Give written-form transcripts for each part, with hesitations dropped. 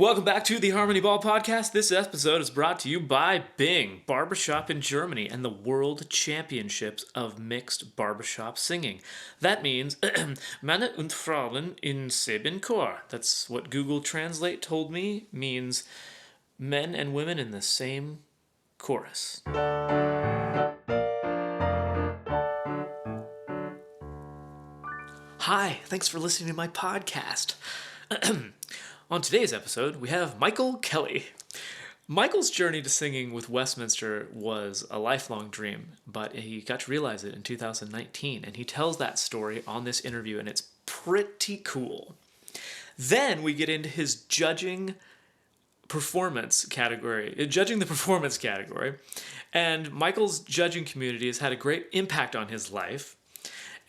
Welcome back to the Harmony Ball Podcast. This episode is brought to you by Bing, Barbershop in Germany, and the World Championships of Mixed Barbershop Singing. That means Männer und Frauen in selben Chor. That's what Google Translate told me means men and women in the same chorus. Hi, thanks for listening to my podcast. On today's episode, we have Michael Kelly. Michael's journey to singing with Westminster was a lifelong dream, but he got to realize it in 2019, and he tells that story on this interview, and it's pretty cool. Then we get into his judging the performance category, and Michael's judging community has had a great impact on his life,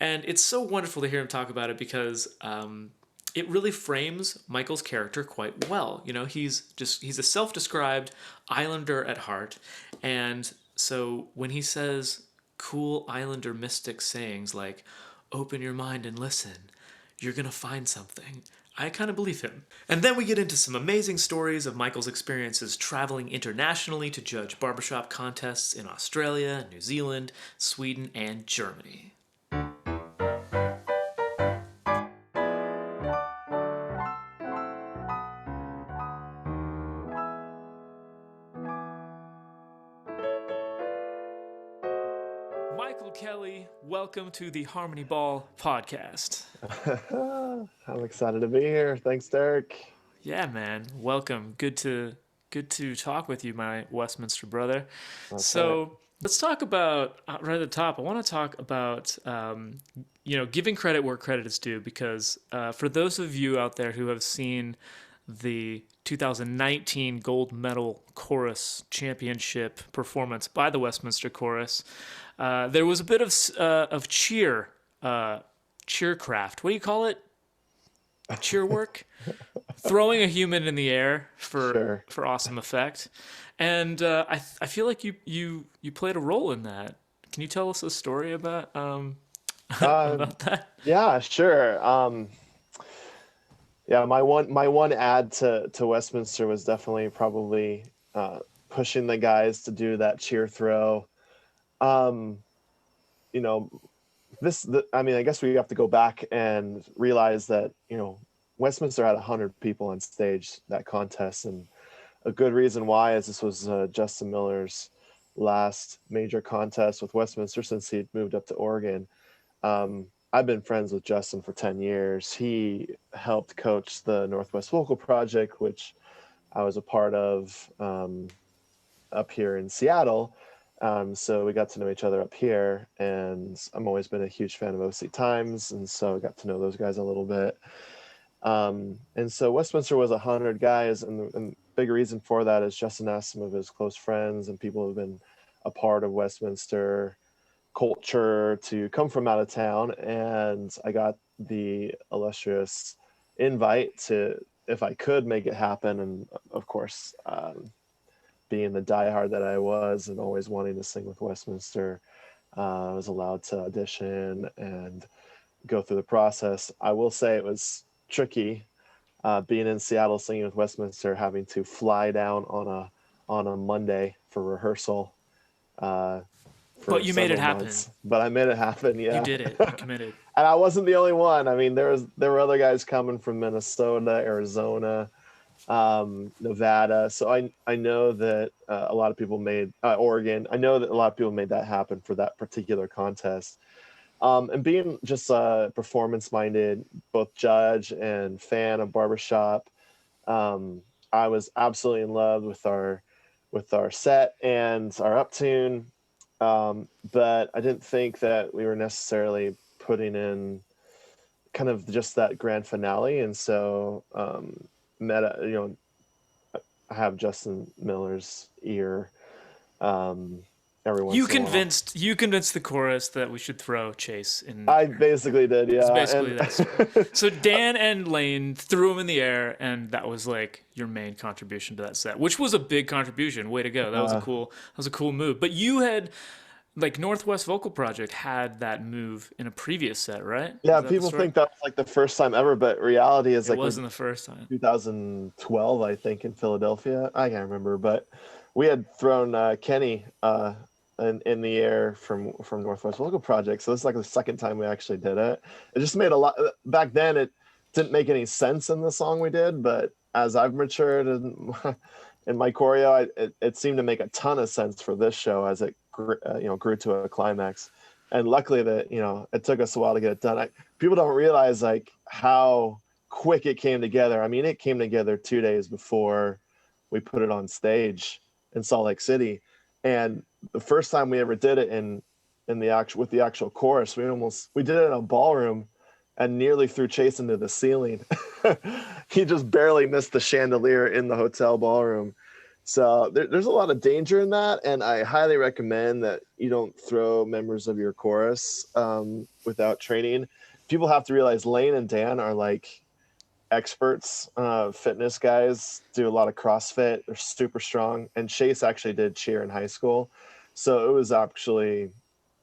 and it's so wonderful to hear him talk about it because it really frames Michael's character quite well. You know, he's a self-described islander at heart, and so when he says cool islander mystic sayings like, open your mind and listen, you're gonna find something, I kind of believe him. And then we get into some amazing stories of Michael's experiences traveling internationally to judge barbershop contests in Australia, New Zealand, Sweden, and Germany. Michael Kelly, welcome to the Harmony Ball Podcast. I'm excited to be here. Thanks, Derek. Yeah, man. Welcome. Good to talk with you, my Westminster brother. Right. Let's talk about right at the top. I want to talk about giving credit where credit is due, because for those of you out there who have seen the 2019 gold medal chorus championship performance by the Westminster Chorus, there was a bit of cheercraft. What do you call it? Cheer work, throwing a human in the air for awesome effect, and I feel like you played a role in that. Can you tell us a story about about that? Yeah, sure. Yeah, my one add to Westminster was definitely probably pushing the guys to do that cheer throw. Um, you know, I guess we have to go back and realize that, Westminster had 100 people on stage that contest, and a good reason why is this was Justin Miller's last major contest with Westminster since he'd moved up to Oregon. I've been friends with Justin for 10 years. He helped coach the Northwest Vocal Project, which I was a part of up here in Seattle. So we got to know each other up here, and I've always been a huge fan of OC Times, and so I got to know those guys a little bit. And so Westminster was 100 guys, and the big reason for that is Justin asked some of his close friends and people who've been a part of Westminster culture to come from out of town, and I got the illustrious invite to, if I could, make it happen. And of course, being the diehard that I was and always wanting to sing with Westminster, I was allowed to audition and go through the process. I will say it was tricky being in Seattle singing with Westminster, having to fly down on a Monday for rehearsal. But you made it happen. But I made it happen. Yeah, you did it. You committed. And I wasn't the only one. I mean, there were other guys coming from Minnesota, Arizona, Nevada. So I know that a lot of people made Oregon. I know that a lot of people made that happen for that particular contest. And being just performance-minded, both judge and fan of barbershop, I was absolutely in love with our set and our uptune. But I didn't think that we were necessarily putting in kind of just that grand finale. And so, I have Justin Miller's ear. Every once You in a while. convinced the chorus that we should throw Chase in. I basically did, yeah. It's basically that. So Dan and Lane threw him in the air, and that was like your main contribution to that set, which was a big contribution. Way to go! That was a cool move. But you had like Northwest Vocal Project had that move in a previous set, right? Yeah, Is that the people story? think that was like the first time ever, but reality is It like we wasn't the first time. 2012, I think, in Philadelphia. I can't remember, but we had thrown Kenny in the air from Northwest Local Project. So this is like the second time we actually did it. It just made a lot back then. It didn't make any sense in the song we did, but as I've matured and in my choreo, it seemed to make a ton of sense for this show as it grew to a climax. And luckily that it took us a while to get it done. People don't realize like how quick it came together. I mean, it came together 2 days before we put it on stage in Salt Lake City, and the first time we ever did it in the actual with the actual chorus, we did it in a ballroom and nearly threw Chase into the ceiling. He just barely missed the chandelier in the hotel ballroom. So there's a lot of danger in that, and I highly recommend that you don't throw members of your chorus without training. People have to realize Lane and Dan are like experts, fitness guys, do a lot of CrossFit. They're super strong, and Chase actually did cheer in high school, so it was actually,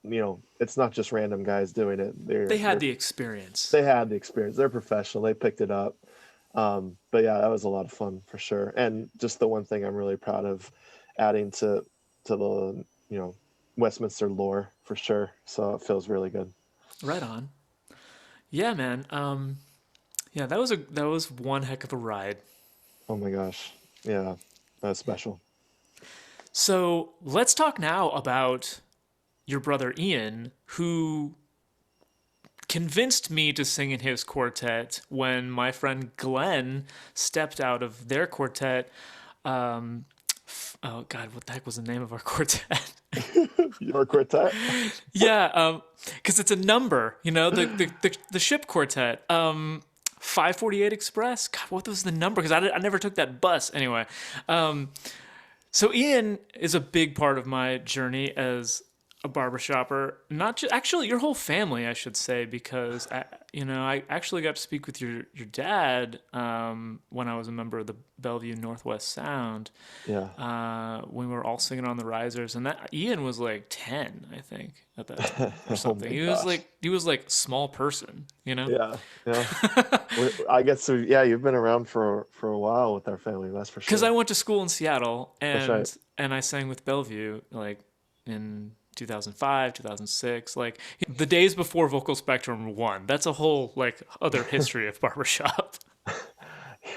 it's not just random guys doing it. They had the experience. They had the experience. They're professional. They picked it up. But yeah, that was a lot of fun for sure. And just the one thing I'm really proud of adding to the Westminster lore for sure. So it feels really good. Right on. Yeah, man. Yeah, that was one heck of a ride. Oh my gosh. Yeah, that was special. So let's talk now about your brother Ian, who convinced me to sing in his quartet when my friend Glenn stepped out of their quartet. Um, oh God, what the heck was the name of our quartet? Your quartet? Yeah, because it's a number, the ship quartet. 548 Express. God, what was the number? Because I never took that bus anyway. So Ian is a big part of my journey as a barbershopper. Not just actually your whole family, I should say, because I actually got to speak with your dad when I was a member of the Bellevue Northwest Sound. Yeah. When we were all singing on the risers, and that Ian was like 10, I think, at that time or Oh something. my He was like small person, Yeah. Yeah. I guess so. Yeah, you've been around for a while with our family. That's for Because I sure. went to school in Seattle That's right. and I sang with Bellevue like in 2005, 2006, like the days before Vocal Spectrum 1. That's a whole like other history of barbershop.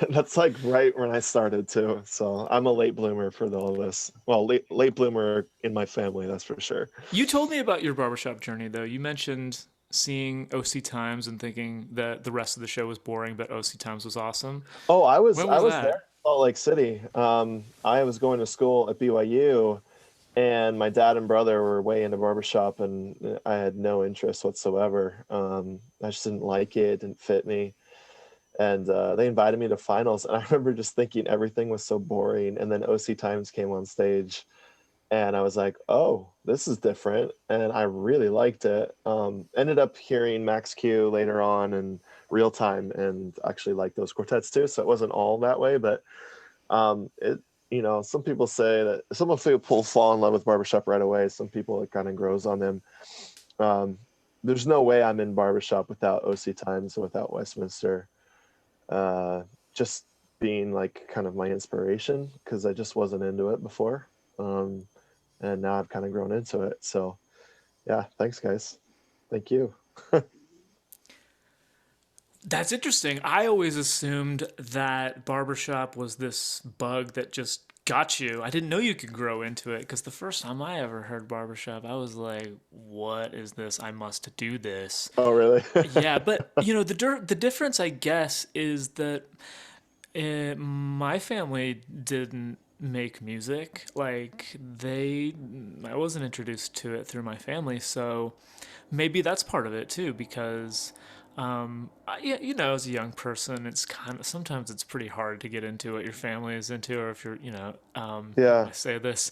That's like right when I started too. So I'm a late bloomer for all of this. Well, late bloomer in my family, that's for sure. You told me about your barbershop journey though. You mentioned seeing OC Times and thinking that the rest of the show was boring, but OC Times was awesome. Oh, I was When I was was there that? in Salt Lake City. I was going to school at BYU, and my dad and brother were way into barbershop, and I had no interest whatsoever. I just didn't like it, it didn't fit me. And they invited me to finals, and I remember just thinking everything was so boring. And then OC Times came on stage, and I was like, "Oh, this is different," and I really liked it. Ended up hearing Max Q later on and Real Time, and actually liked those quartets too. So it wasn't all that way, but it. Some people say that some people fall in love with barbershop right away. Some people it kind of grows on them. Um, there's no way I'm in barbershop without OC Times and without Westminster. Just being like kind of my inspiration because I just wasn't into it before. And now I've kind of grown into it. So yeah, thanks guys. Thank you. That's interesting. I always assumed that barbershop was this bug that just got you. I didn't know you could grow into it because the first time I ever heard barbershop, I was like, what is this? I must do this. Oh, really? Yeah, but the difference I guess is that my family didn't make music. Like I wasn't introduced to it through my family, so maybe that's part of it too. Because, yeah, as a young person, it's kind of sometimes it's pretty hard to get into what your family is into, or if you're, how do Yeah. I say this?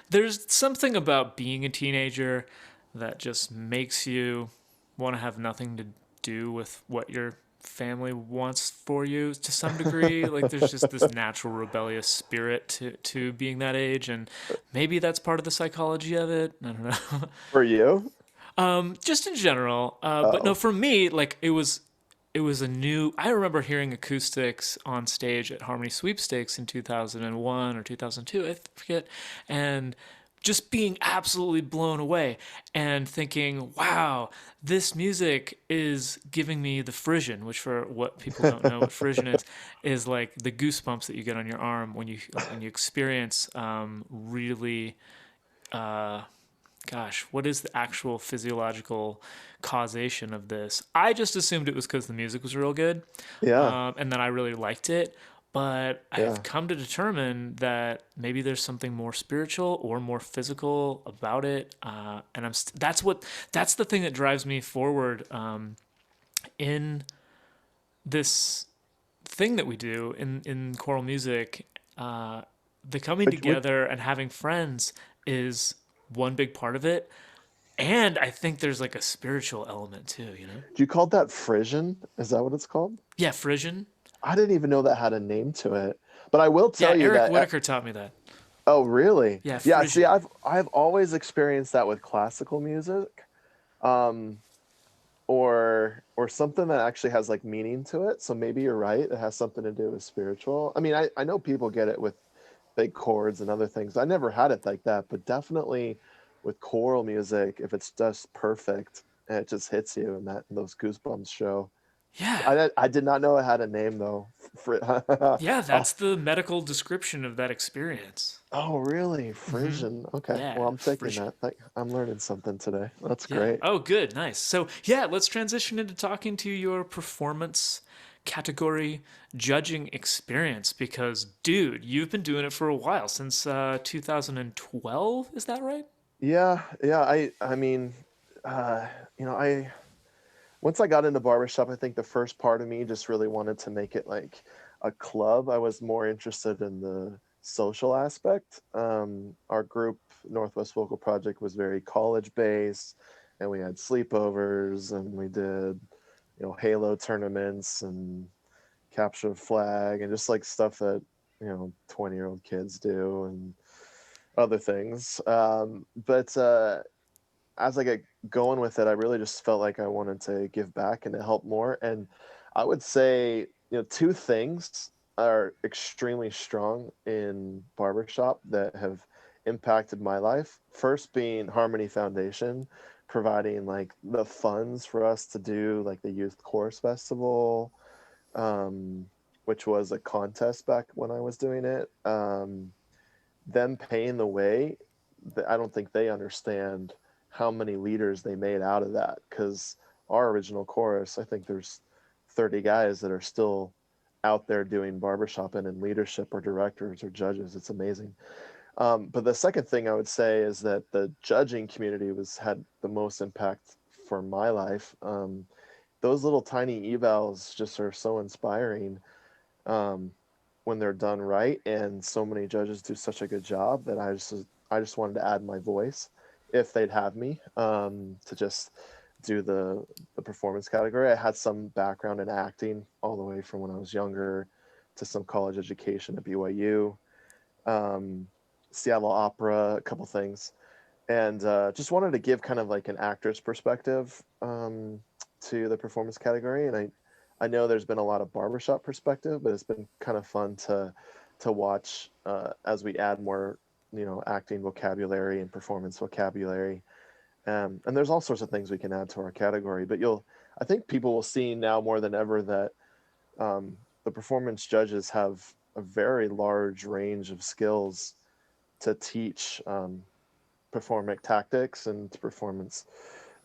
There's something about being a teenager that just makes you want to have nothing to do with what your family wants for you to some degree. Like there's just this natural rebellious spirit to being that age, and maybe that's part of the psychology of it. I don't know. For you? Just in general. But no, Oh, for me, like it was a new. I remember hearing acoustics on stage at Harmony Sweepstakes in 2001 or 2002, I forget, and just being absolutely blown away and thinking, wow, this music is giving me the frisson, which for what people don't know what frisson is like the goosebumps that you get on your arm when you experience really gosh, what is the actual physiological causation of this? I just assumed it was because the music was real good, yeah, and then I really liked it. But I have yeah. come to determine that maybe there's something more spiritual or more physical about it, and that's the thing that drives me forward in this thing that we do in choral music. The coming Which together and having friends is one big part of it, and I think there's like a spiritual element too, you know? do you call that frisson? Is that what it's called? Yeah, frisson. I didn't even know that had a name to it. But I will Yeah, tell you Eric that. Whitaker taught me that. Oh, really? Yeah, Yeah. See, frisson. I've always experienced that with classical music, um, or something that actually has like meaning to it. So maybe you're right. It has something to do with spiritual. I mean, I know people get it with big chords and other things. I never had it like that, but definitely with choral music, if it's just perfect and it just hits you and that those goosebumps show. Yeah. I did not know it had a name though. Yeah, Oh, that's the medical description of that experience. oh, really? Hmm. Frisian. Okay. Yeah, Well, I'm taking frisson. that. I'm learning something today. That's Yeah. great. Oh, good. Nice. So, yeah, let's transition into talking to your performance category judging experience because, dude, you've been doing it for a while since 2012. Is that right? Yeah, yeah. I mean, uh, I once I got into barbershop, I think the first part of me just really wanted to make it like a club. I was more interested in the social aspect. Our group, Northwest Vocal Project, was very college based, and we had sleepovers, and we did, Halo tournaments and capture the flag, and just like stuff that 20-year-old kids do, and other things. But as I get going with it, I really just felt like I wanted to give back and to help more. And I would say, two things are extremely strong in barbershop that have impacted my life. First being Harmony Foundation, providing like the funds for us to do like the Youth Chorus Festival, um, which was a contest back when I was doing it. Them paying the way, I don't think they understand how many leaders they made out of that. Because our original chorus, I think there's 30 guys that are still out there doing barbershop and in leadership or directors or judges. It's amazing. But the second thing I would say is that the judging community was had the most impact for my life. Those little tiny evals just are so inspiring, um, when they're done right. And so many judges do such a good job that I just wanted to add my voice, if they'd have me, to just do the performance category. I had some background in acting all the way from when I was younger to some college education at BYU, um, Seattle Opera, a couple things, and just wanted to give kind of like an actor's perspective, to the performance category. And I know there's been a lot of barbershop perspective, but it's been kind of fun to watch, as we add more, acting vocabulary and performance vocabulary. And there's all sorts of things we can add to our category. But I think people will see now more than ever that, the performance judges have a very large range of skills to teach, performance tactics and performance,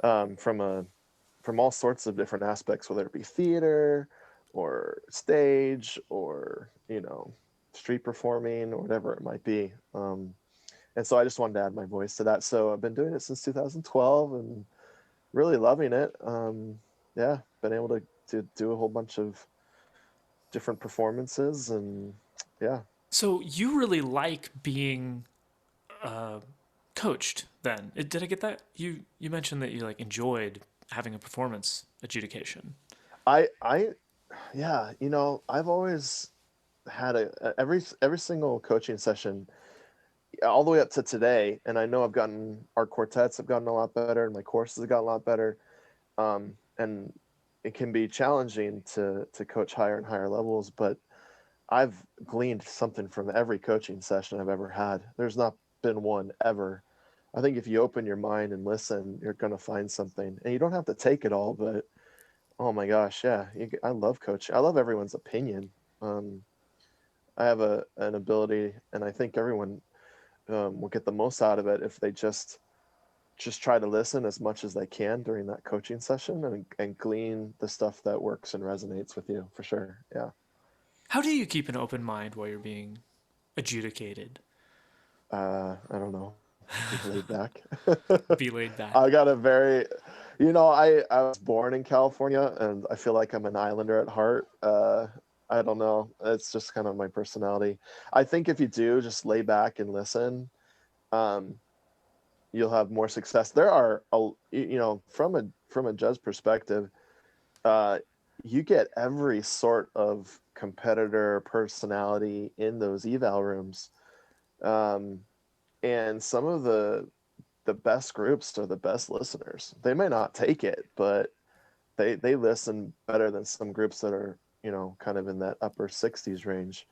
from all sorts of different aspects, whether it be theater or stage or street performing or whatever it might be. And so I just wanted to add my voice to that. So I've been doing it since 2012 and really loving it. Yeah, been able to do a whole bunch of different performances, and yeah. So you really like being uh, coached then. Did I get that? You mentioned that you like enjoyed having a performance adjudication. I Yeah, I've always had every single coaching session all the way up to today, and I know our quartets have gotten a lot better, and my courses have gotten a lot better. And it can be challenging to coach higher and higher levels, but I've gleaned something from every coaching session I've ever had. There's not been one ever. I think if you open your mind and listen, you're going to find something. And you don't have to take it all, but oh my gosh, yeah, I love coaching. I love everyone's opinion. Um, I have an ability, and I think everyone will get the most out of it if they just try to listen as much as they can during that coaching session and glean the stuff that works and resonates with you for sure. Yeah. How do you keep an open mind while you're being adjudicated? I don't know. Be laid back. Be laid back. I got a very, I was born in California and I feel like I'm an islander at heart. I don't know. It's just kind of my personality. I think if you do just lay back and listen, um, you'll have more success. There are, from a judge perspective, uh, you get every sort of competitor personality in those eval rooms. Um, and some of the best groups are the best listeners. They may not take it, but they listen better than some groups that are, kind of in that upper 60s range.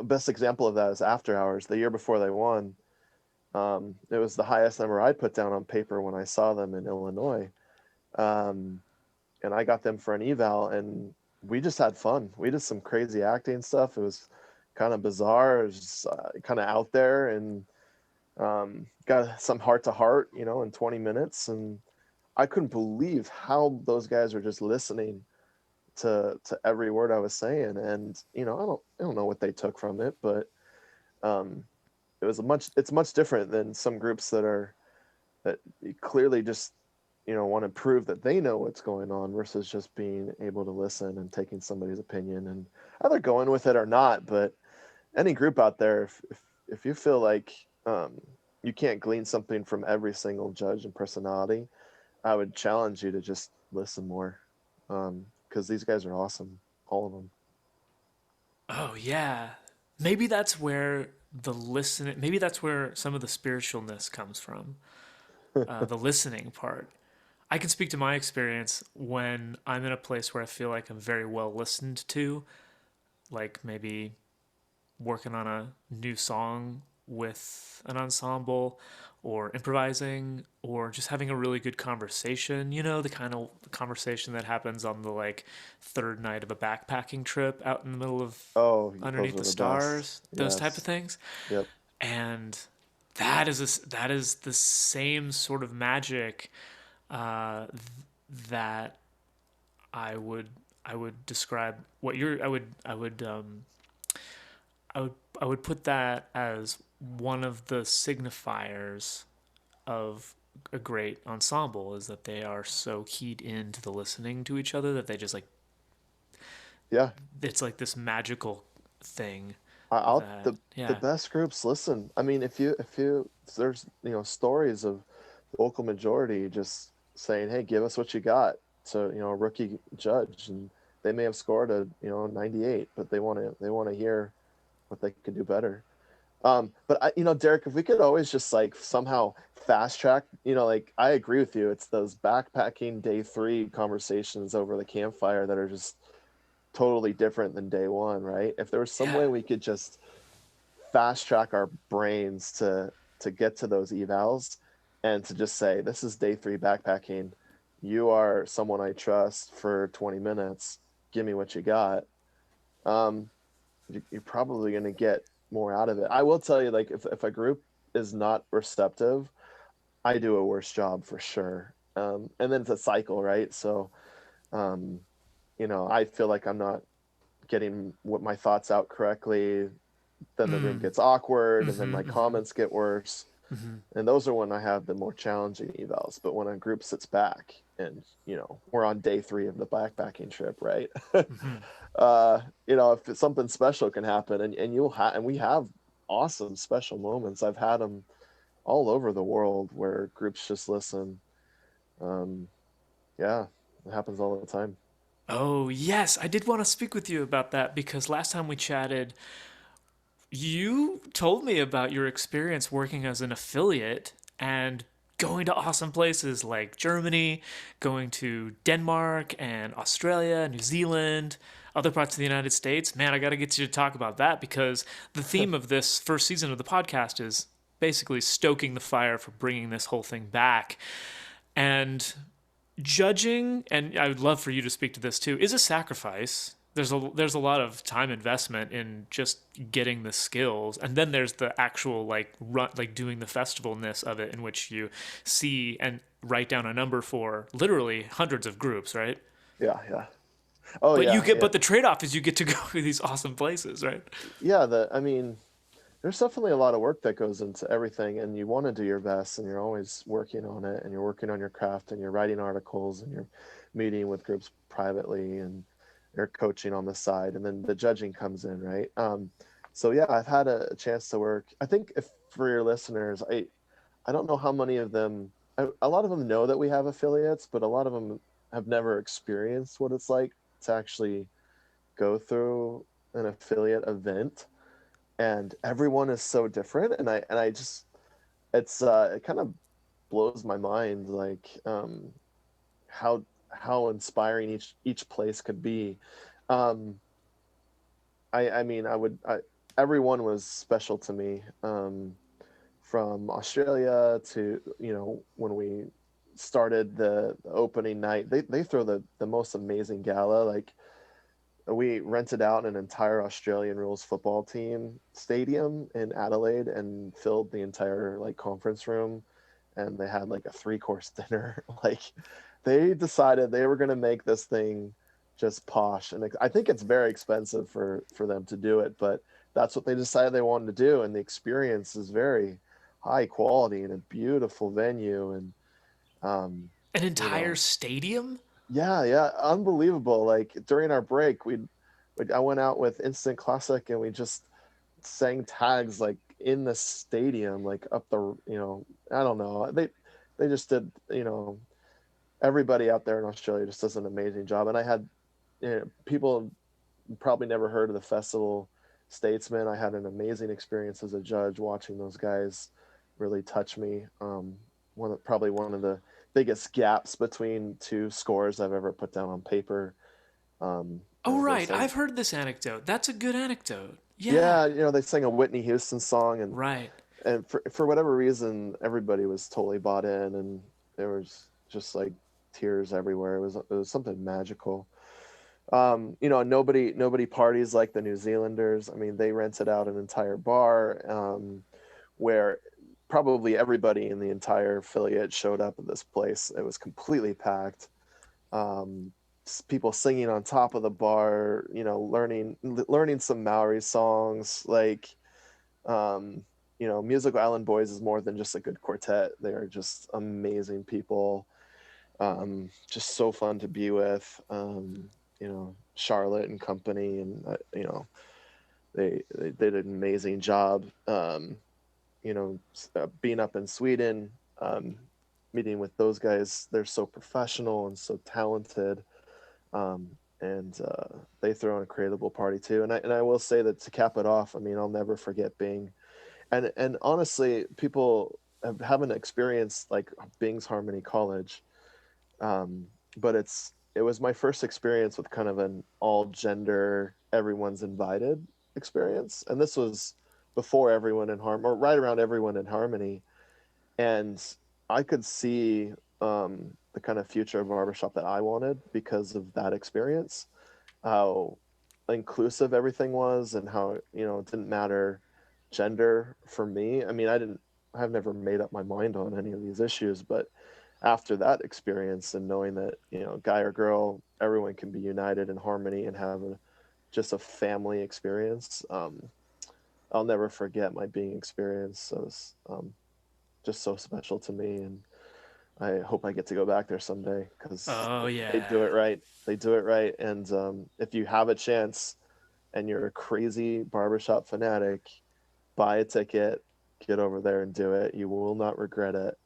Best example of that is After Hours. The year before they won, it was the highest number I'd put down on paper when I saw them in Illinois. Um, and I got them for an eval, and we just had fun. We did some crazy acting stuff. It was kind of bizarre. It was kind of out there, and got some heart to heart, in 20 minutes. And I couldn't believe how those guys were just listening to every word I was saying. And I don't know what they took from it, but um, it's much different than some groups that clearly just want to prove that they know what's going on versus just being able to listen and taking somebody's opinion and either going with it or not. But any group out there, if you feel like you can't glean something from every single judge and personality, I would challenge you to just listen more, because these guys are awesome, all of them. Oh yeah. Maybe that's where the listen. Maybe that's where some of the spiritualness comes from. The listening part. I can speak to my experience when I'm in a place where I feel like I'm very well listened to, like maybe working on a new song with an ensemble or improvising or just having a really good conversation, the kind of conversation that happens on the like third night of a backpacking trip out in the middle of Oh, those underneath are the the best. stars, those type of Yes. things. Yep. And that is the same sort of magic uh, that I would I would describe what you're I would I would put that as one of the signifiers of a great ensemble is that they are so keyed into the listening to each other that they just like Yeah. it's like this magical thing I'll that the yeah. best groups listen. I mean, if there's stories of the vocal majority just saying, "Hey, give us what you got," to a rookie judge, and they may have scored a 98, but they want to hear what they could do better. But Derek, if we could always just like somehow fast track, like I agree with you. It's those backpacking day 3 conversations over the campfire that are just totally different than day 1, right? If there was some Yeah. way we could just fast track our brains to get to those evals and to just say, this is day 3 backpacking. You are someone I trust for 20 minutes. Give me what you got. Um, you're probably going to get more out of it. I will tell you, like, if a group is not receptive, I do a worse job for sure. And then it's a cycle, right? So, um, I feel like I'm not getting what my thoughts out correctly. Then the room Mm. gets awkward, and then Mm-hmm, my mm-hmm, comments get worse. mm-hmm. And those are when I have the more challenging evals. But when a group sits back and, we're on day 3 of the backpacking trip, right? Mm-hmm. If something special can happen, and we have awesome special moments. I've had them all over the world where groups just listen. Um, yeah, it happens all the time. Oh, yes, I did want to speak with you about that because last time we chatted, you told me about your experience working as an affiliate and going to awesome places like Germany, going to Denmark and Australia, New Zealand, other parts of the United States. Man, I got to get you to talk about that because the theme of this first season of the podcast is basically stoking the fire for bringing this whole thing back. And judging, and I would love for you to speak to this too, is a sacrifice. There's a lot of time investment in just getting the skills, and then there's the actual like run, like doing the festivalness of it, in which you see and write down a number for literally hundreds of groups, right? Yeah, yeah. Oh But you yeah, get, yeah, but the trade off is you get to go to these awesome places, right? yeah. I mean, there's definitely a lot of work that goes into everything, and you want to do your best, and you're always working on it, and you're working on your craft, and you're writing articles, and you're meeting with groups privately, and you're coaching on the side, and then the judging comes in, right? So yeah, I've had a chance to work. I think if for your listeners, I don't know how many of them. A lot of them know that we have affiliates, but a lot of them have never experienced what it's like to actually go through an affiliate event, and everyone is so different, and I just it kind of blows my mind, like how inspiring each place could be. um I mean, everyone was special to me, from Australia to, when we started the opening night. They throw the most amazing gala. Like, we rented out an entire Australian rules football team stadium in Adelaide and filled the entire like conference room, and they had like a three-course dinner. Like, they decided they were going to make this thing just posh, and I think it's very expensive for them to do it, but that's what they decided they wanted to do, and the experience is very high quality and a beautiful venue. And um An you entire know stadium. yeah, yeah, unbelievable. Like, during our break, I went out with Instant Classic, and we just sang tags like in the stadium, like up I don't know. They just did, everybody out there in Australia just does an amazing job. And I had, people probably never heard of the festival Statesman. I had an amazing experience as a judge watching those guys really touch me. Probably one of the biggest gaps between two scores I've ever put down on paper. Oh, They right. sang, I've heard this anecdote. That's a good anecdote. Yeah. yeah, they sang a Whitney Houston song, and Right. for whatever reason, everybody was totally bought in, and there was just like tears everywhere. It was something magical. Nobody parties like the New Zealanders. I mean, they rented out an entire bar, where probably everybody in the entire affiliate showed up at this place. It was completely packed. um, People singing on top of the bar, learning some Maori songs. Like, Musical Island Boys is more than just a good quartet. They are just amazing people, just so fun to be with. Charlotte and company, and they did an amazing job. Being up in Sweden, meeting with those guys, they're so professional and so talented. And they throw an incredible party too. And I will say that, to cap it off, I mean, I'll never forget being, and honestly, people haven't experienced like Bing's Harmony College, um, but it was my first experience with kind of an all gender, everyone's invited experience, and this was before Everyone in Harmony, or right around Everyone in Harmony. And I could see, the kind of future of barbershop that I wanted because of that experience. How inclusive everything was, and how, it didn't matter gender for me. I mean, I've never made up my mind on any of these issues, but after that experience, and knowing that, guy or girl, everyone can be united in harmony and have just a family experience. I'll never forget my being experience. It was, just so special to me, and I hope I get to go back there someday, because Oh, they do yeah. it right. They do it right. And if you have a chance and you're a crazy barbershop fanatic, buy a ticket, get over there and do it. You will not regret it.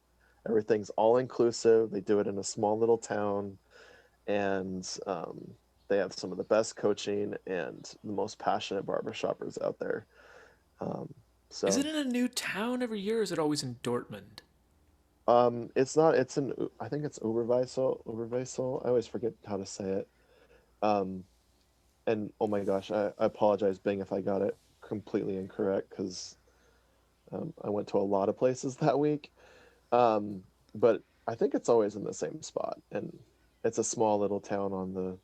Everything's all inclusive. They do it in a small little town, and they have some of the best coaching and the most passionate barbershoppers out there. Um, Is so it in a new town every year, or is it always in Dortmund? it's not. It's an. I think it's Oberweisel. Oberweisel. I always forget how to say it. Um, and oh my gosh, I apologize, Bing, if I got it completely incorrect because I went to a lot of places that week. But I think it's always in the same spot, and it's a small little town on the,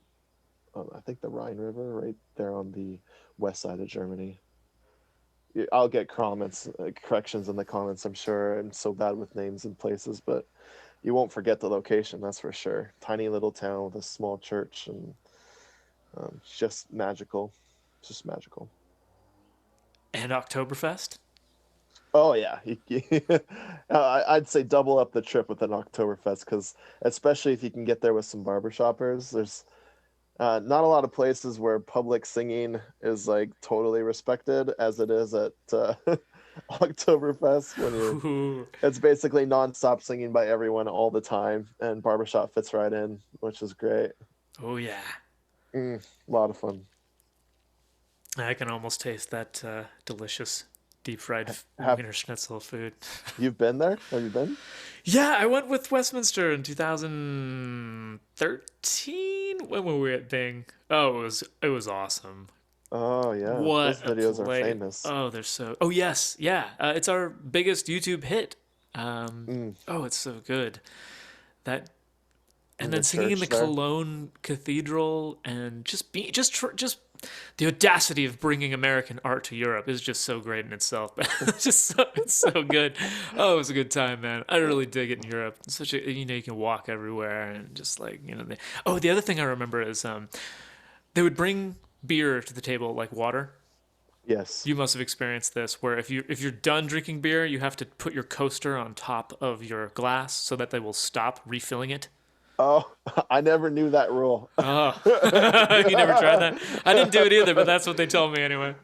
I think the Rhine River, right there on the west side of Germany. I'll get comments, corrections in the comments, I'm sure. I'm so bad with names and places, but you won't forget the location, that's for sure. Tiny little town with a small church, and it's just magical. It's just magical. And Oktoberfest? Oh yeah, I'd say double up the trip with an Oktoberfest because especially if you can get there with some barbershoppers. There's not a lot of places where public singing is like totally respected as it is at Oktoberfest when you're Ooh. it's basically nonstop singing by everyone all the time, and barbershop fits right in, which is great. Oh, yeah. A lot of fun. I can almost taste that delicious deep fried Have Wiener Schnitzel food. you've been there? Have you been? Yeah, I went with Westminster in 2013 when we were at Bing. Oh, it was awesome. Oh yeah, those What a videos are play! famous. Oh, they're so. Oh yes, yeah. It's our biggest YouTube hit. Mm, Oh, it's so good. That in and the then singing in the church there. Cologne Cathedral and just the audacity of bringing American art to Europe is just so great in itself. It's so good. Oh, it was a good time, man. I really dig it in Europe. It's such a you can walk everywhere and just like the other thing I remember is they would bring beer to the table like water. Yes. You must have experienced this where if you're done drinking beer, you have to put your coaster on top of your glass so that they will stop refilling it. Oh, I never knew that rule. Oh, you never tried that? I didn't do it either, but that's what they told me anyway.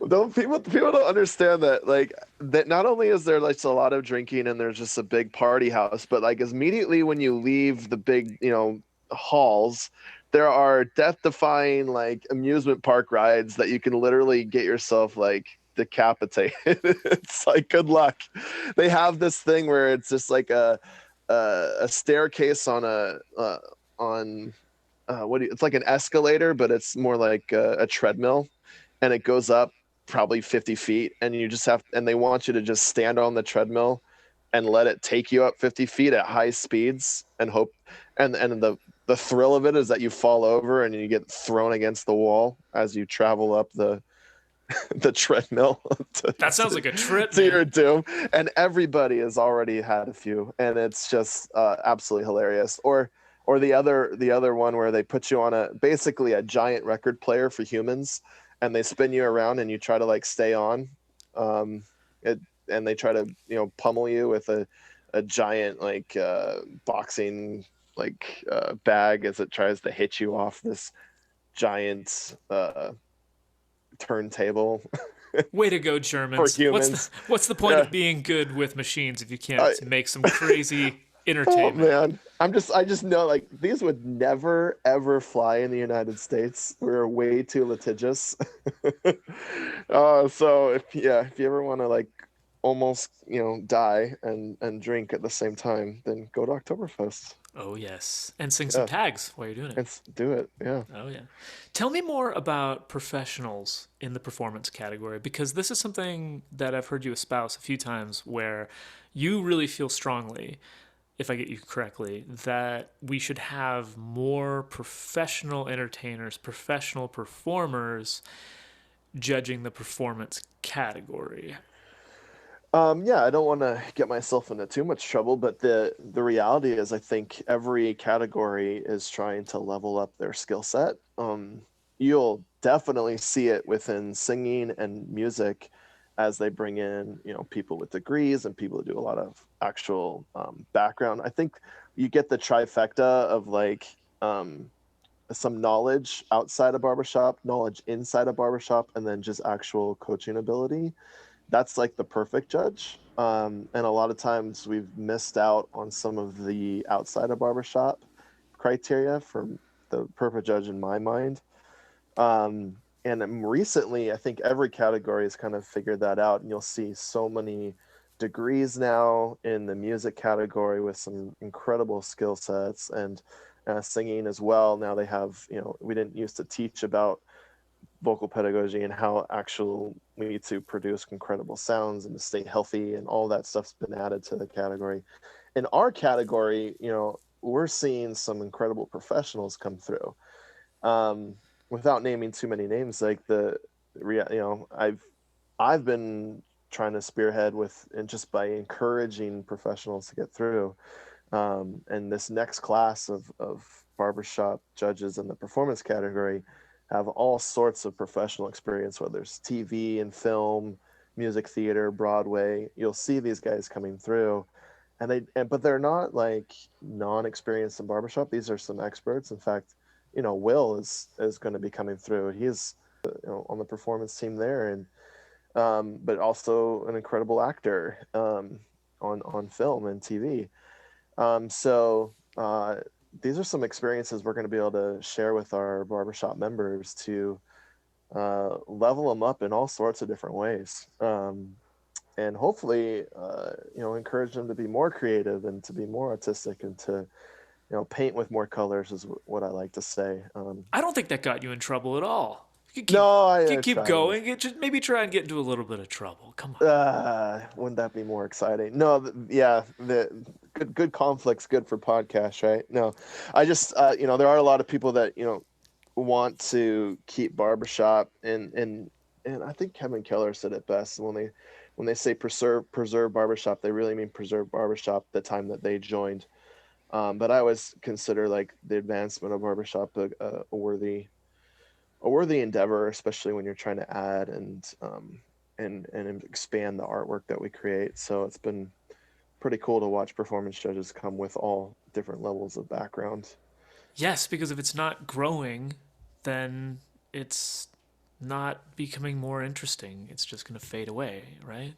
Don't people don't understand that like that not only is there like a lot of drinking and there's just a big party house, but like immediately when you leave the big, halls, there are death-defying like amusement park rides that you can literally get yourself like decapitated. It's like good luck. They have this thing where it's just like a staircase on on it's like an escalator, but it's more like a treadmill, and it goes up probably 50 feet, and you just have and they want you to just stand on the treadmill and let it take you up 50 feet at high speeds and hope and the thrill of it is that you fall over and you get thrown against the wall as you travel up the treadmill to, That sounds like a trip, to man. your doom, and everybody has already had a few, and it's just absolutely hilarious. Or the other one where they put you on basically a giant record player for humans, and they spin you around and you try to like stay on, it and they try to pummel you with a giant like boxing like bag as it tries to hit you off this giant turntable Way to go, for Germans. What's the humans. what's the point Yeah. of being good with machines if you I, can't make some crazy oh entertainment? man, I just know like these would never ever fly in the United States. We're way too litigious. So if you ever want to like almost die and drink at the same time, then go to Oktoberfest. Oh yes, and sing some Yeah, tags while you're doing it. let's do it. Yeah. Oh yeah. Tell me more about professionals in the performance category because this is something that I've heard you espouse a few times where you really feel strongly, if I get you correctly, that we should have more professional entertainers, professional performers judging the performance category. Yeah, I don't want to get myself into too much trouble, but the reality is, I think every category is trying to level up their skill set. You'll definitely see it within singing and music as they bring in, people with degrees and people who do a lot of actual background. I think you get the trifecta of like some knowledge outside a barbershop, knowledge inside a barbershop, and then just actual coaching ability. That's like the perfect judge. And a lot of times we've missed out on some of the outside of barbershop criteria for the perfect judge in my mind. And recently, I think every category has kind of figured that out, and you'll see so many degrees now in the music category with some incredible skill sets, and singing as well. Now they have, we didn't used to teach about vocal pedagogy and how actual we need to produce incredible sounds and to stay healthy, and all that stuff's been added to the category. In our category, we're seeing some incredible professionals come through. Um, Without naming too many names, like I've been trying to spearhead with, and just by encouraging professionals to get through. And this next class of barbershop judges in the performance category have all sorts of professional experience, whether it's TV and film, music theater, Broadway. You'll see these guys coming through, but they're not like non-experienced in barbershop. These are some experts. In fact, Will is going to be coming through. He's on the performance team there, and but also an incredible actor on film and TV. So these are some experiences we're going to be able to share with our barbershop members to level them up in all sorts of different ways. And hopefully, encourage them to be more creative and to be more artistic, and to, paint with more colors is what I like to say. I don't think that got you in trouble at all. You could No, keep going. Just maybe try and get into a little bit of trouble. Come on. Wouldn't that be more exciting? No, yeah, the good conflict's good for podcasts, right? No, I just, there are a lot of people that, want to keep barbershop, and I think Kevin Keller said it best when they say preserve barbershop, they really mean preserve barbershop the time that they joined. But I always consider like the advancement of barbershop a worthy endeavor, especially when you're trying to add and expand the artwork that we create. So it's been pretty cool to watch performance judges come with all different levels of background. Yes, because if it's not growing, then it's not becoming more interesting. It's just going to fade away, right?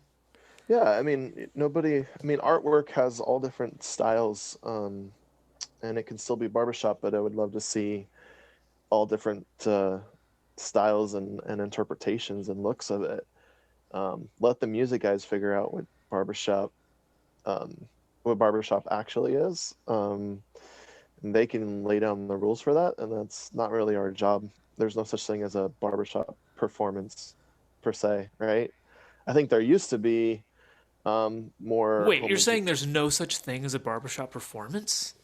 Yeah, I mean, artwork has all different styles, and it can still be barbershop, but I would love to see all different styles and interpretations and looks of it. Let the music guys figure out what barbershop actually is. And they can lay down the rules for that, and that's not really our job. There's no such thing as a barbershop performance per se, right? I think there used to be more. Wait, you're saying there's no such thing as a barbershop performance?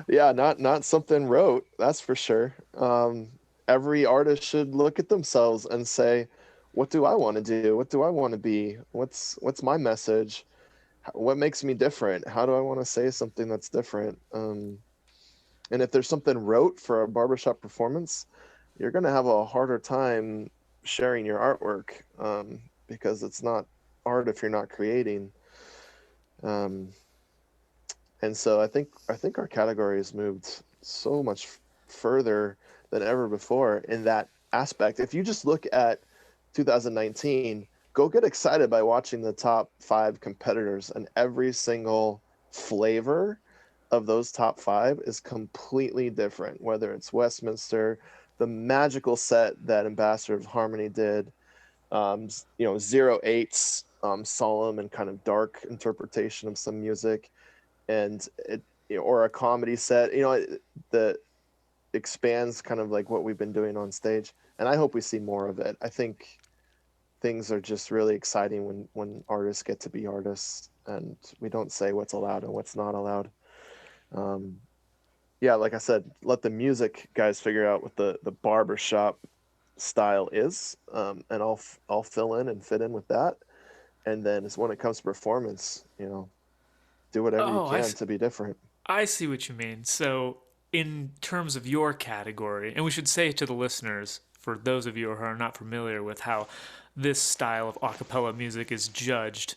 Yeah, not something rote, that's for sure. Every artist should look at themselves and say, what do I want to do? What do I want to be? What's my message? What makes me different? How do I want to say something that's different? And if there's something rote for a barbershop performance, you're going to have a harder time sharing your artwork, because it's not art if you're not creating. And so I think our category has moved so much further than ever before in that aspect. If you just look at 2019, go get excited by watching the top 5 competitors, and every single flavor of those top 5 is completely different, whether it's Westminster, the magical set that Ambassador of Harmony did, 08's solemn and kind of dark interpretation of some music, and or a comedy set, that expands kind of like what we've been doing on stage. And I hope we see more of it. I think things are just really exciting when artists get to be artists, and we don't say what's allowed and what's not allowed. Yeah, like I said, let the music guys figure out what the barbershop style is, and I'll fill in and fit in with that. And then when it comes to performance, do whatever you can to be different. I see what you mean. So, in terms of your category, and we should say to the listeners, for those of you who are not familiar with how this style of a cappella music is judged,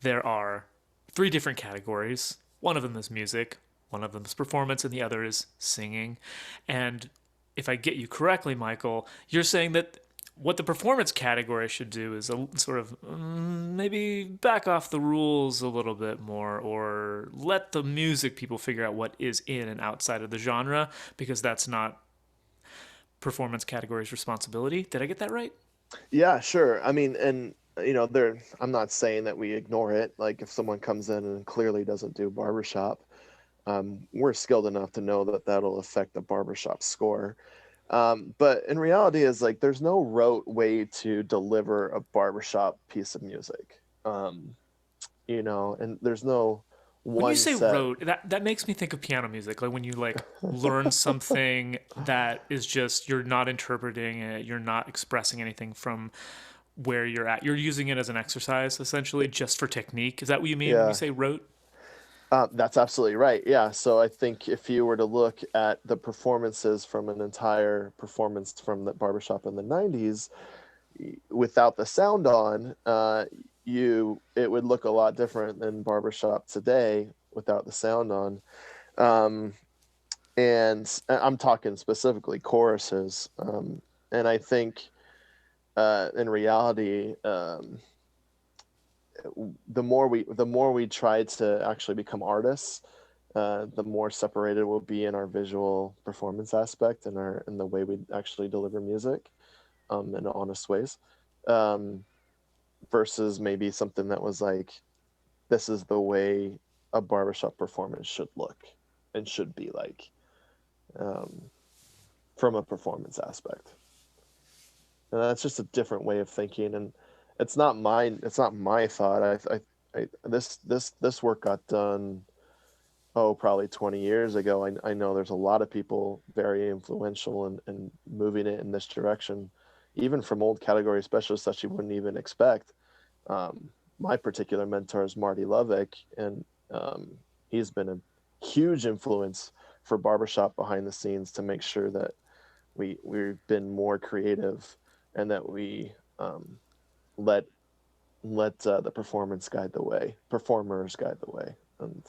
there are 3 different categories. One of them is music, one of them is performance, and the other is singing. And if I get you correctly, Michael, you're saying that what the performance category should do is a sort of maybe back off the rules a little bit more, or let the music people figure out what is in and outside of the genre, because that's not performance category's responsibility. Did I get that right? Yeah, sure. I mean, and there. I'm not saying that we ignore it. Like if someone comes in and clearly doesn't do barbershop, we're skilled enough to know that that'll affect the barbershop score. But in reality, is like there's no rote way to deliver a barbershop piece of music. And there's no When you one say set. rote, that makes me think of piano music. Like when you like learn something that is just you're not interpreting it, you're not expressing anything from where you're at. You're using it as an exercise essentially just for technique. Is that what you mean when you Yeah, say rote? that's absolutely right. Yeah. So I think if you were to look at the performances from an entire performance from the barbershop in the 90s, without the sound on, it would look a lot different than barbershop today without the sound on. Um, and I'm talking specifically choruses. And I think in reality, the more we try to actually become artists, the more separated we'll be in our visual performance aspect and our in the way we actually deliver music, in honest ways, um, versus maybe something that was like, this is the way a barbershop performance should look and should be like, um, from a performance aspect. And that's just a different way of thinking, and it's not mine. It's not my thought. This work got done, probably 20 years ago. I know there's a lot of people very influential in moving it in this direction, even from old category specialists that you wouldn't even expect. Um, my particular mentor is Marty Lovick, and he's been a huge influence for barbershop behind the scenes to make sure that we've been more creative and that we, let the performers guide the way, and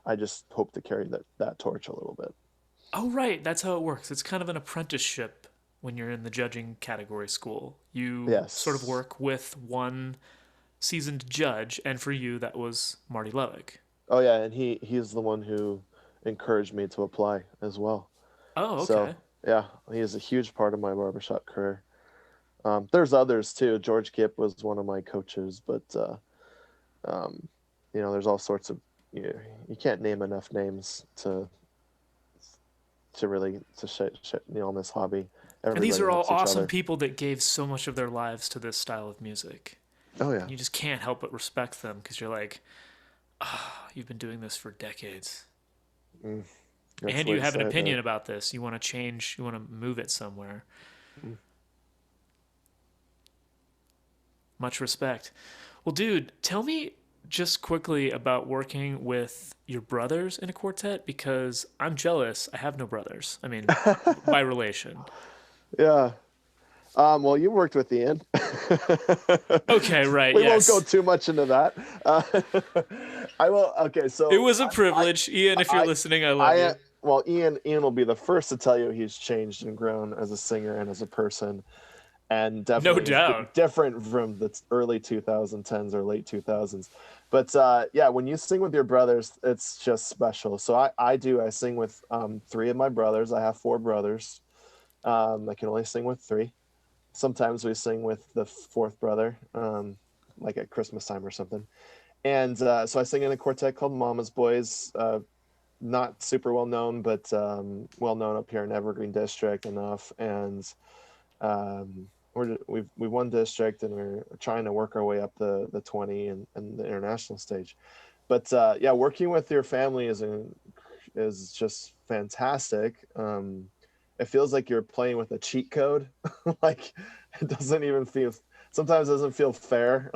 I just hope to carry that torch a little bit. Oh, right. That's how it works. It's kind of an apprenticeship when you're in the judging category school. You sort of Yes. work with one seasoned judge, and for you, that was Marty Levick. Oh yeah, and he's the one who encouraged me to apply as well. Oh, So okay. yeah, he is a huge part of my barbershop career. There's others too. George Kipp was one of my coaches, but um, there's all sorts of, you can't name enough names to really on this hobby. And these Everybody are all helps each awesome other. people that gave so much of their lives to this style of music. Oh yeah. And you just can't help but respect them because you're like, ah, oh, you've been doing this for decades. Mm, that's And the way you to have an say it, man. opinion about this. You want to change, you want to move it somewhere. Mm. Much respect. Well, dude, tell me just quickly about working with your brothers in a quartet because I'm jealous. I have no brothers. I mean, by relation. Yeah. Well, you worked with Ian. Okay, right, We won't go yes. too much into that. Uh, I will. Okay, It so was a privilege. Ian, if you're I, listening, I love I, you. well, Ian will be the first to tell you he's changed and grown as a singer and as a person, and No definitely is doubt. different from the early 2010s or late 2000s. But yeah, when you sing with your brothers, it's just special. So I sing with three of my brothers. I have four brothers. I can only sing with three. Sometimes we sing with the fourth brother, like at Christmas time or something. And so I sing in a quartet called Mama's Boys. Not super well known, but well known up here in Evergreen District enough. And we've won district, and we're trying to work our way up the 20 and the international stage. But yeah, working with your family is just fantastic. It feels like you're playing with a cheat code. Like it doesn't even feel, sometimes it doesn't feel fair.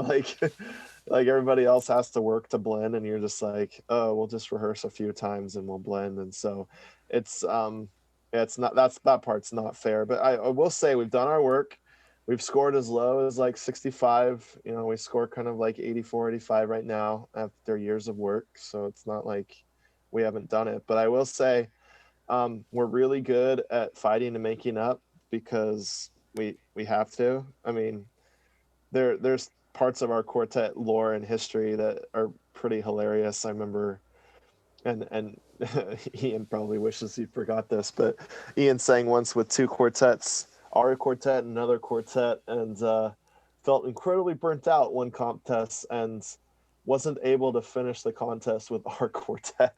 Like everybody else has to work to blend, and you're just like, oh, we'll just rehearse a few times and we'll blend. And so it's it's not, that part's not fair. But I will say we've done our work. We've scored as low as like 65. We score kind of like 84, 85 right now after years of work. So it's not like we haven't done it. But I will say we're really good at fighting and making up, because we have to. I mean, there's parts of our quartet lore and history that are pretty hilarious. I remember, and Ian probably wishes he forgot this, but Ian sang once with two quartets, our quartet and another quartet, and felt incredibly burnt out one contest and wasn't able to finish the contest with our quartet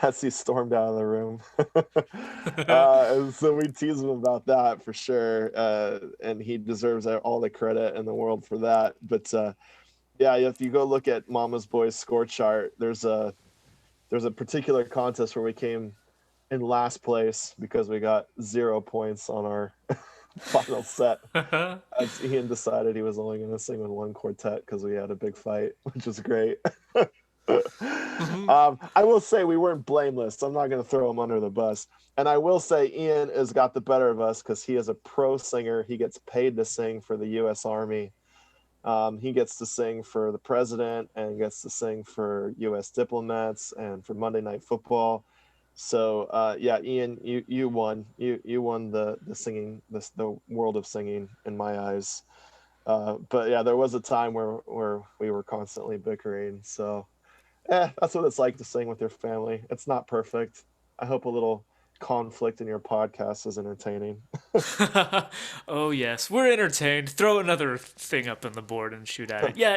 as he stormed out of the room. And so we tease him about that for sure, and he deserves all the credit in the world for that. But yeah, if you go look at Mama's Boys score chart, there's a particular contest where we came in last place because we got 0 points on our final set. As Ian decided he was only going to sing with one quartet because we had a big fight, which was great. I will say we weren't blameless. I'm not going to throw him under the bus. And I will say Ian has got the better of us because he is a pro singer. He gets paid to sing for the U.S. Army. He gets to sing for the president and gets to sing for U.S. diplomats and for Monday Night Football. So yeah, Ian, you won. You won the singing, the world of singing in my eyes. But yeah, there was a time where we were constantly bickering. So that's what it's like to sing with your family. It's not perfect. I hope a little conflict in your podcast is entertaining. Oh yes, we're entertained. Throw another thing up on the board and shoot at it. Yeah,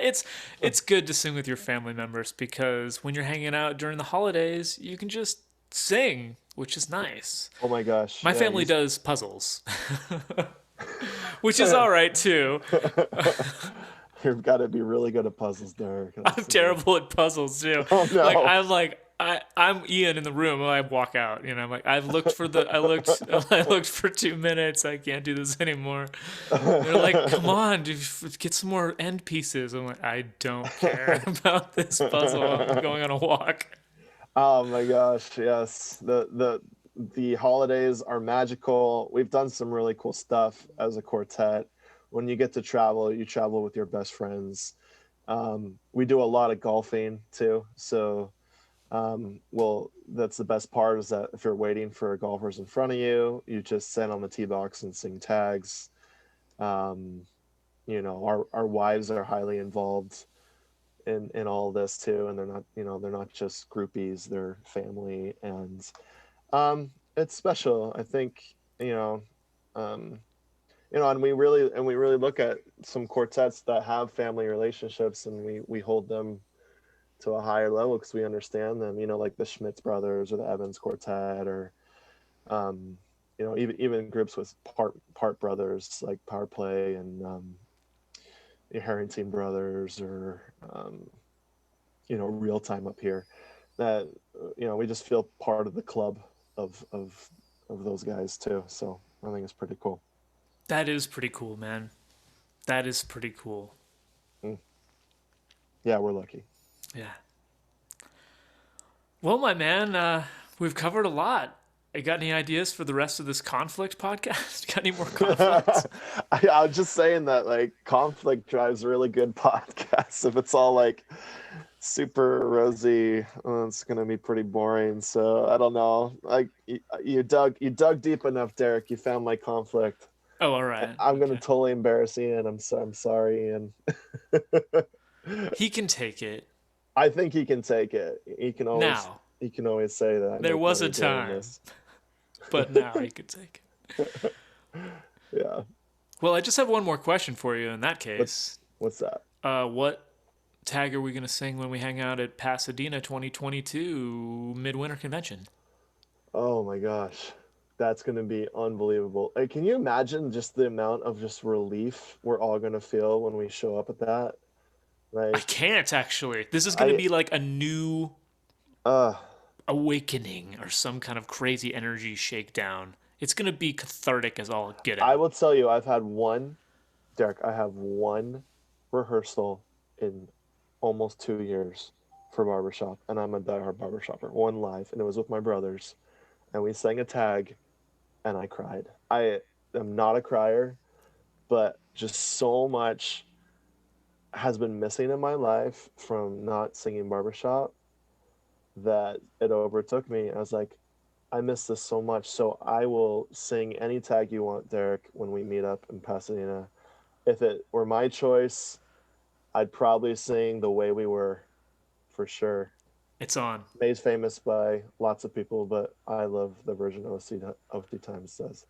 it's good to sing with your family members because when you're hanging out during the holidays, you can just sing, which is nice. Oh my gosh. My Yeah, family does puzzles, which is all right too. you've got to be really good at puzzles, Derek. I'm terrible at puzzles too. Oh no. I'm Ian in the room. I walk out. You know, I'm like I looked for 2 minutes. I can't do this anymore. They're like, come on, dude, get some more end pieces. I'm like, I don't care about this puzzle. I'm going on a walk. Oh my gosh, yes. The holidays are magical. We've done some really cool stuff as a quartet. When you get to travel, you travel with your best friends. We do a lot of golfing too. So, well, that's the best part is that if you're waiting for golfers in front of you, you just sit on the tee box and sing tags. Um, our wives are highly involved in all this too, and they're not just groupies, they're family, and it's special. I think you know, um, and we really look at some quartets that have family relationships, and we hold them to a higher level because we understand them. Like the Schmitz brothers or the Evans Quartet, or um, even groups with part brothers like Power Play and the Harrington brothers, or Real Time up here. That we just feel part of the club of those guys too. So I think it's pretty cool. That is pretty cool, man. That is pretty cool. Mm. Yeah, we're lucky. Yeah. Well, my man, we've covered a lot. You got any ideas for the rest of this conflict podcast? Got any more conflict? I was just saying that like conflict drives really good podcasts. If it's all like super rosy, it's gonna be pretty boring. So I don't know. Like you dug deep enough, Derek. You found my conflict. Oh, all right. I'm Okay. gonna totally embarrass Ian. I'm sorry, Ian. He can take it. I think he can take it. Now. He can always say that. I There make was a money doing time. this. But now he can take it. Yeah. Well, I just have one more question for you in that case. What's that? What tag are we going to sing when we hang out at Pasadena 2022 Midwinter Convention? Oh my gosh. That's going to be unbelievable. Like, can you imagine just the amount of just relief we're all going to feel when we show up at that? I Like, can't actually. This is going to be like a new uh, awakening or some kind of crazy energy shakedown. It's going to be cathartic as all get I out. will tell you, Derek, I have one rehearsal in almost 2 years for barbershop, and I'm a diehard barbershopper. One live, and it was with my brothers, and we sang a tag, and I cried. I am not a crier, but just so much has been missing in my life from not singing barbershop that it overtook me. I was like, I miss this so much. So I will sing any tag you want, Derek, when we meet up in Pasadena. If it were my choice, I'd probably sing The Way We Were for sure. It's on. Made famous by lots of people, but I love the version OC Times says.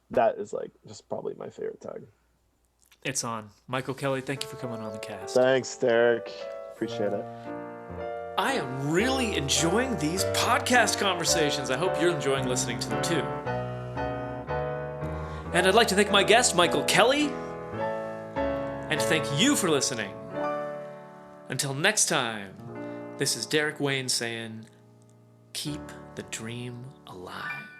That is like just probably my favorite tag. It's on. Michael Kelly, thank you for coming on the cast. Thanks, Derek. Appreciate it. I am really enjoying these podcast conversations. I hope you're enjoying listening to them too. And I'd like to thank my guest, Michael Kelly, and to thank you for listening. Until next time, this is Derek Wayne saying, keep the dream alive.